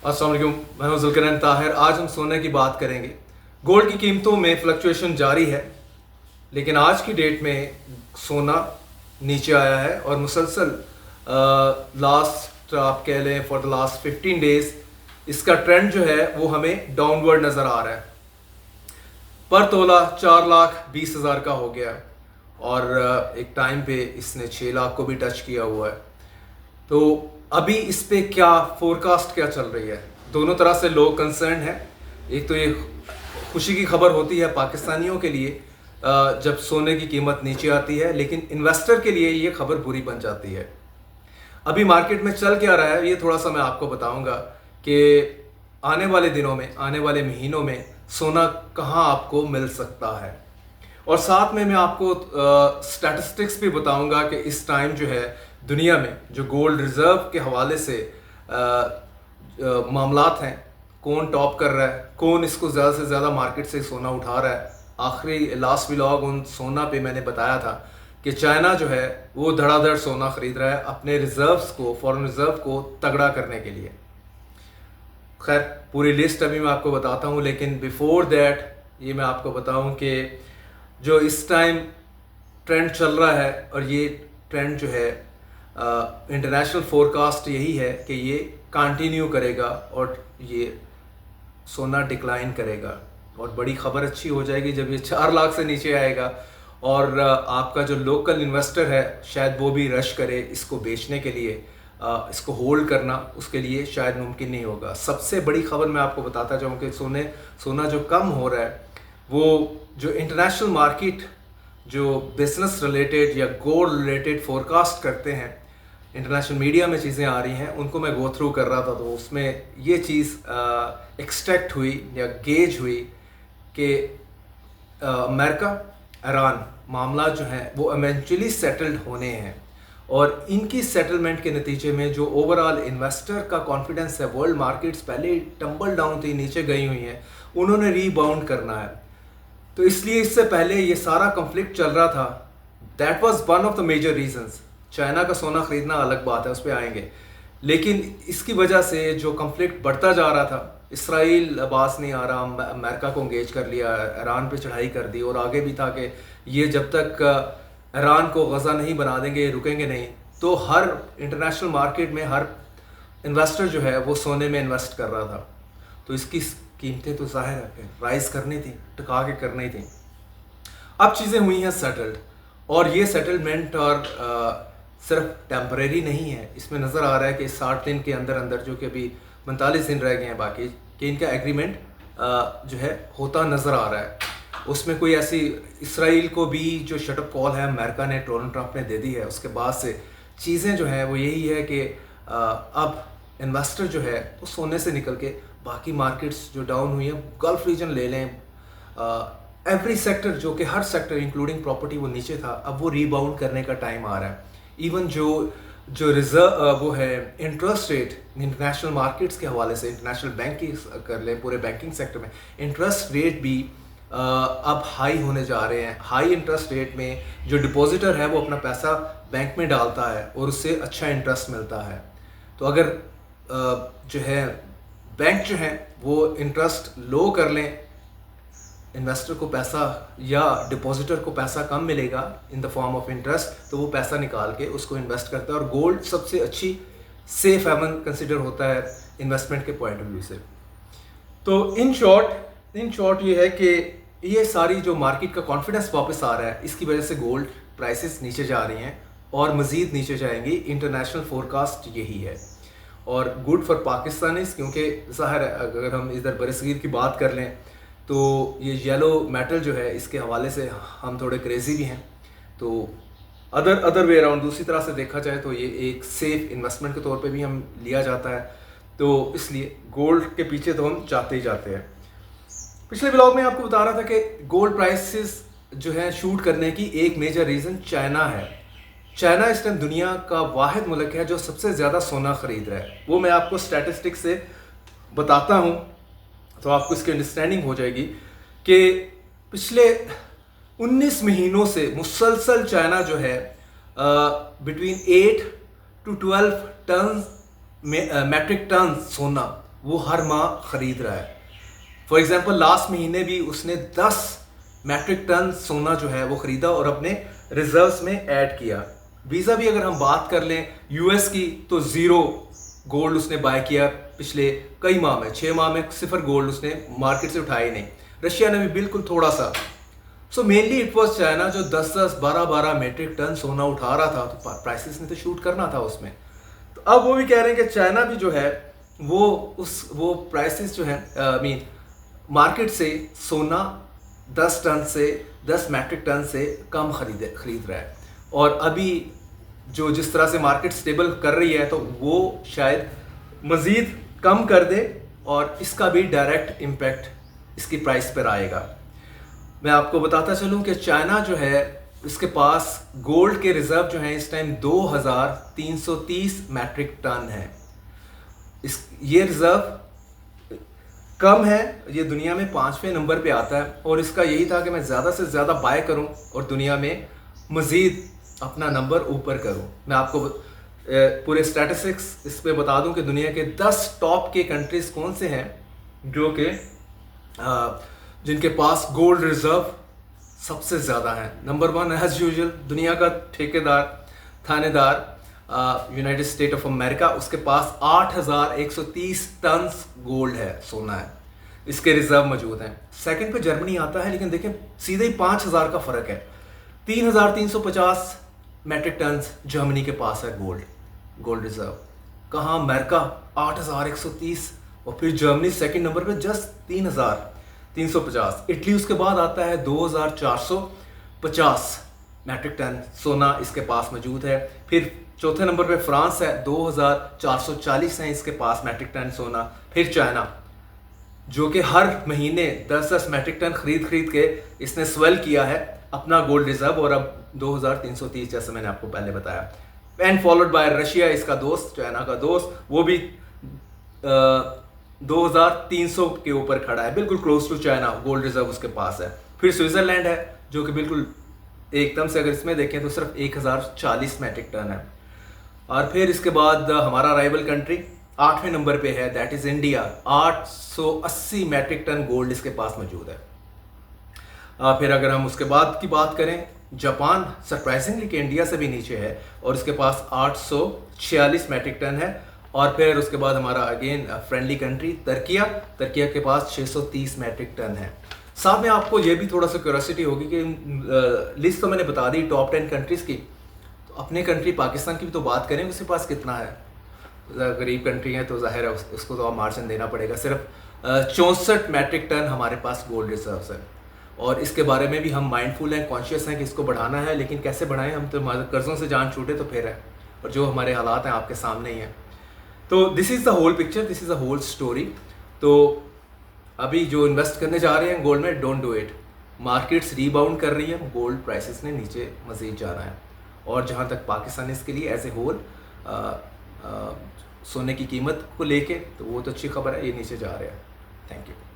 अस्सलाम वालेकुम, मैं हूं जुल्करनैन ताहिर। आज हम सोने की बात करेंगे। गोल्ड की कीमतों में फ्लक्चुएशन जारी है, लेकिन आज की डेट में सोना नीचे आया है और मुसलसल लास्ट आप कह लें फॉर द लास्ट 15 डेज इसका ट्रेंड जो है वो हमें डाउनवर्ड नज़र आ रहा है। पर तोला 4,20,000 का हो गया है और एक टाइम पे इसने 6 लाख को भी टच किया हुआ है। तो अभी इस पे क्या फोरकास्ट क्या चल रही है? दोनों तरह से लोग कंसर्न हैं। एक तो ये खुशी की खबर होती है पाकिस्तानियों के लिए जब सोने की कीमत नीचे आती है, लेकिन इन्वेस्टर के लिए ये खबर बुरी बन जाती है। अभी मार्केट में चल क्या रहा है ये थोड़ा सा मैं आपको बताऊंगा कि आने वाले दिनों में, आने वाले महीनों में सोना कहाँ आपको मिल सकता है, और साथ में मैं आपको स्टैटिस्टिक्स भी बताऊंगा कि इस टाइम जो है दुनिया में जो गोल्ड रिजर्व के हवाले से मामलात हैं, कौन टॉप कर रहा है, कौन इसको ज़्यादा से ज़्यादा मार्केट से सोना उठा रहा है। आखिरी लास्ट व्लॉग उन सोना पे मैंने बताया था कि चाइना जो है वो धड़ाधड़ सोना खरीद रहा है अपने रिजर्व्स को, फॉरेन रिजर्व को तगड़ा करने के लिए। खैर पूरी लिस्ट अभी मैं आपको बताता हूँ, लेकिन बिफोर दैट ये मैं आपको बताऊँ कि जो इस टाइम ट्रेंड चल रहा है, और ये ट्रेंड जो है इंटरनेशनल फोरकास्ट यही है कि ये कंटिन्यू करेगा और ये सोना डिक्लाइन करेगा। और बड़ी खबर अच्छी हो जाएगी जब ये 4 लाख से नीचे आएगा और आपका जो लोकल इन्वेस्टर है शायद वो भी रश करे इसको बेचने के लिए, इसको होल्ड करना उसके लिए शायद मुमकिन नहीं होगा। सबसे बड़ी खबर मैं आपको बताता जाऊँ कि सोना जो कम हो रहा है, वो जो इंटरनेशनल मार्केट जो बिजनेस रिलेटेड या गोल्ड रिलेटेड फोरकास्ट करते हैं, इंटरनेशनल मीडिया में चीज़ें आ रही हैं, उनको मैं गो थ्रू कर रहा था। तो उसमें ये चीज़ एक्सट्रैक्ट हुई या गेज हुई कि अमेरिका ईरान मामला जो है वो इवेंचुअली सेटल्ड होने हैं, और इनकी सेटलमेंट के नतीजे में जो ओवरऑल इन्वेस्टर का कॉन्फिडेंस है, वर्ल्ड मार्केट्स पहले टम्बल डाउन थी, नीचे गई हुई हैं, उन्होंने रीबाउंड करना है। तो इसलिए इससे पहले ये सारा कॉन्फ्लिक्ट चल रहा था, that was one of the major reasons. China का सोना खरीदना अलग बात है, उस पर आएंगे, लेकिन इसकी वजह से जो कॉन्फ्लिक्ट बढ़ता जा रहा था, इसराइल बास नहीं आ रहा, अमेरिका को इंगेज कर लिया, ईरान पे चढ़ाई कर दी, और आगे भी था कि ये जब तक ईरान को गज़ा नहीं बना देंगे, रुकेंगे नहीं। तो हर इंटरनेशनल मार्केट में हर इन्वेस्टर जो है वो सोने में इन्वेस्ट कर रहा था। तो इसकी कीमतें तो ज़ाहिर है राइज करनी थी, टिका के करनी थी। अब चीज़ें हुई हैं सेटल्ड, और ये सेटलमेंट और सिर्फ टेम्परेरी नहीं है। इसमें नज़र आ रहा है कि 60 दिन के अंदर अंदर, जो कि अभी 45 दिन रह गए हैं बाकी, कि इनका एग्रीमेंट जो है होता नज़र आ रहा है। उसमें कोई ऐसी इसराइल को भी जो शटअप कॉल है अमेरिका ने, डोनाल्ड ट्रंप ने दे दी है, उसके बाद से चीज़ें जो हैं वो यही है कि अब इन्वेस्टर जो है वो सोने से निकल के बाकी मार्केट्स जो डाउन हुई हैं, गल्फ रीजन ले लें, एवरी सेक्टर, जो कि हर सेक्टर इंक्लूडिंग प्रॉपर्टी वो नीचे था, अब वो रीबाउंड करने का टाइम आ रहा है। इवन जो रिजर्व वो है इंटरेस्ट रेट इंटरनेशनल मार्केट्स के हवाले से, इंटरनेशनल बैंक की कर लें, पूरे बैंकिंग सेक्टर में इंटरेस्ट रेट भी अब हाई होने जा रहे हैं। हाई इंटरेस्ट रेट में जो डिपॉजिटर है वो अपना पैसा बैंक में डालता है और उससे अच्छा इंटरेस्ट मिलता है। तो अगर जो है बैंक जो है वो इंटरेस्ट लो कर लें, इन्वेस्टर को पैसा या डिपॉजिटर को पैसा कम मिलेगा in the form of interest, तो वो पैसा निकाल के उसको इन्वेस्ट करता है। और गोल्ड सबसे अच्छी सेफ हेवन कंसिडर होता है इन्वेस्टमेंट के पॉइंट ऑफ व्यू से। तो इन शॉर्ट ये है कि ये सारी जो मार्केट का कॉन्फिडेंस वापस आ रहा है, इसकी वजह से गोल्ड प्राइसेस नीचे जा रही हैं और मज़ीद नीचे जाएंगी। इंटरनेशनल फोरकास्ट यही है, और गुड फॉर पाकिस्तानीज़, क्योंकि ज़ाहिर है अगर हम इधर बरसगीर की बात कर लें तो ये येलो मेटल जो है इसके हवाले से हम थोड़े क्रेज़ी भी हैं। तो अदर वे अराउंड दूसरी तरह से देखा जाए तो ये एक सेफ इन्वेस्टमेंट के तौर पे भी हम लिया जाता है। तो इसलिए गोल्ड के पीछे तो हम जाते ही जाते हैं। पिछले ब्लॉग में आपको बता रहा था कि गोल्ड प्राइसेस जो है शूट करने की एक मेजर रीज़न चाइना है। चाइना इस टाइम दुनिया का वाहिद मुल्क है जो सबसे ज़्यादा सोना ख़रीद रहा है। वो मैं आपको स्टैटिस्टिक्स से बताता हूँ तो आपको इसकी अंडरस्टैंडिंग हो जाएगी कि पिछले 19 महीनों से मुसलसल चाइना जो है between 8 to 12 ton metric ton सोना वो हर माह खरीद रहा है। फॉर एग्जाम्पल लास्ट महीने भी उसने 10 मैट्रिक टन सोना जो है वो खरीदा और अपने रिजर्व्स में ऐड किया। वीज़ा भी अगर हम बात कर लें यूएस की, तो ज़ीरो गोल्ड उसने बाय किया पिछले कई माह में, 6 माह में सिफर गोल्ड उसने मार्केट से उठाया ही नहीं। रशिया ने भी बिल्कुल थोड़ा सा। So mainly it was China जो 10-10, 12-12 मैट्रिक टन सोना उठा रहा था, तो प्राइसेस ने तो शूट करना था उसमें। तो अब वो भी कह रहे हैं कि चाइना भी जो है वो प्राइसेस जो है मीन मार्केट से सोना 10 मैट्रिक टन से कम खरीद रहा है। और अभी जो जिस तरह से मार्केट स्टेबल कर रही है, तो वो शायद मज़ीद कम कर दे और इसका भी डायरेक्ट इम्पैक्ट इसकी प्राइस पर आएगा। मैं आपको बताता चलूं कि चाइना जो है इसके पास गोल्ड के रिजर्व जो हैं इस टाइम 2330 मैट्रिक टन है। ये रिजर्व कम है, ये दुनिया में 5वें नंबर पे आता है और इसका यही था कि मैं ज़्यादा से ज़्यादा बाय करूं और दुनिया में मज़ीद अपना नंबर ऊपर करूं। मैं आपको पूरे स्टैटिस्टिक्स इस पे बता दूं कि दुनिया के 10 टॉप के कंट्रीज़ कौन से हैं जो कि जिनके पास गोल्ड रिजर्व सबसे ज़्यादा है। नंबर 1 एज यूजुअल दुनिया का थानेदार यूनाइटेड स्टेट ऑफ अमेरिका, उसके पास 8130 टन गोल्ड है, सोना है, इसके रिजर्व मौजूद हैं। सेकंड पे जर्मनी आता है, लेकिन देखें सीधे ही 5000 का फ़र्क है। 3350 मैट्रिक टन जर्मनी के पास है गोल्ड रिजर्व। कहाँ? अमेरिका 8130 और फिर जर्मनी सेकंड नंबर पे जस्ट 3350। इटली उसके बाद आता है 2450 मैट्रिक टन सोना इसके पास मौजूद है। फिर चौथे नंबर पे फ्रांस है, 2440 है इसके पास मैट्रिक टन सोना। फिर चाइना जो कि हर महीने 10-10 मैट्रिक टन खरीद के इसने स्वेल किया है अपना गोल्ड रिजर्व और अब 2330 जैसे मैंने आपको पहले बताया। एंड फॉलोड बाय रशिया, इसका दोस्त, चाइना का दोस्त, वो भी 2300 के ऊपर खड़ा है, बिल्कुल close to China gold reserve उसके पास है। फिर स्विट्जरलैंड है जो कि बिल्कुल एकदम से अगर इसमें देखें तो सिर्फ 1040 मैट्रिक टन है। और फिर इसके बाद हमारा राइवल कंट्री 8वें नंबर पे है, that is India. 880 metric ton gold इसके पास मौजूद है। फिर अगर हम उसके बाद की बात करें, जापान सरप्राइजिंगली कि इंडिया से भी नीचे है और इसके पास 846 मैट्रिक टन है। और फिर उसके बाद हमारा अगेन फ्रेंडली कंट्री तुर्किया के पास 630 मैट्रिक टन है। साथ में आपको ये भी थोड़ा सा क्यूरियोसिटी होगी कि लिस्ट तो मैंने बता दी टॉप 10 कंट्रीज़ की, तो अपने कंट्री पाकिस्तान की भी तो बात करें, उसके पास कितना है। गरीब कंट्री है तो जाहिर है उसको तो मार्जिन देना पड़ेगा। सिर्फ 64 मैट्रिक टन हमारे पास गोल्ड रिजर्व्स है और इसके बारे में भी हम माइंडफुल हैं, कॉन्शियस हैं कि इसको बढ़ाना है, लेकिन कैसे बढ़ाएं? हम तो कर्ज़ों से जान छूटे तो फिर है, और जो हमारे हालात हैं आपके सामने ही हैं। तो this is the whole picture, this is the whole story. तो अभी जो इन्वेस्ट करने जा रहे हैं गोल्ड में, don't do it. Markets rebound कर रही है, गोल्ड प्राइसेस ने नीचे मज़ीद जाना है। और जहाँ तक पाकिस्तान इसके लिए एज ए होल सोने की कीमत को लेके, तो वो तो अच्छी खबर है, ये नीचे जा रहा है। Thank you.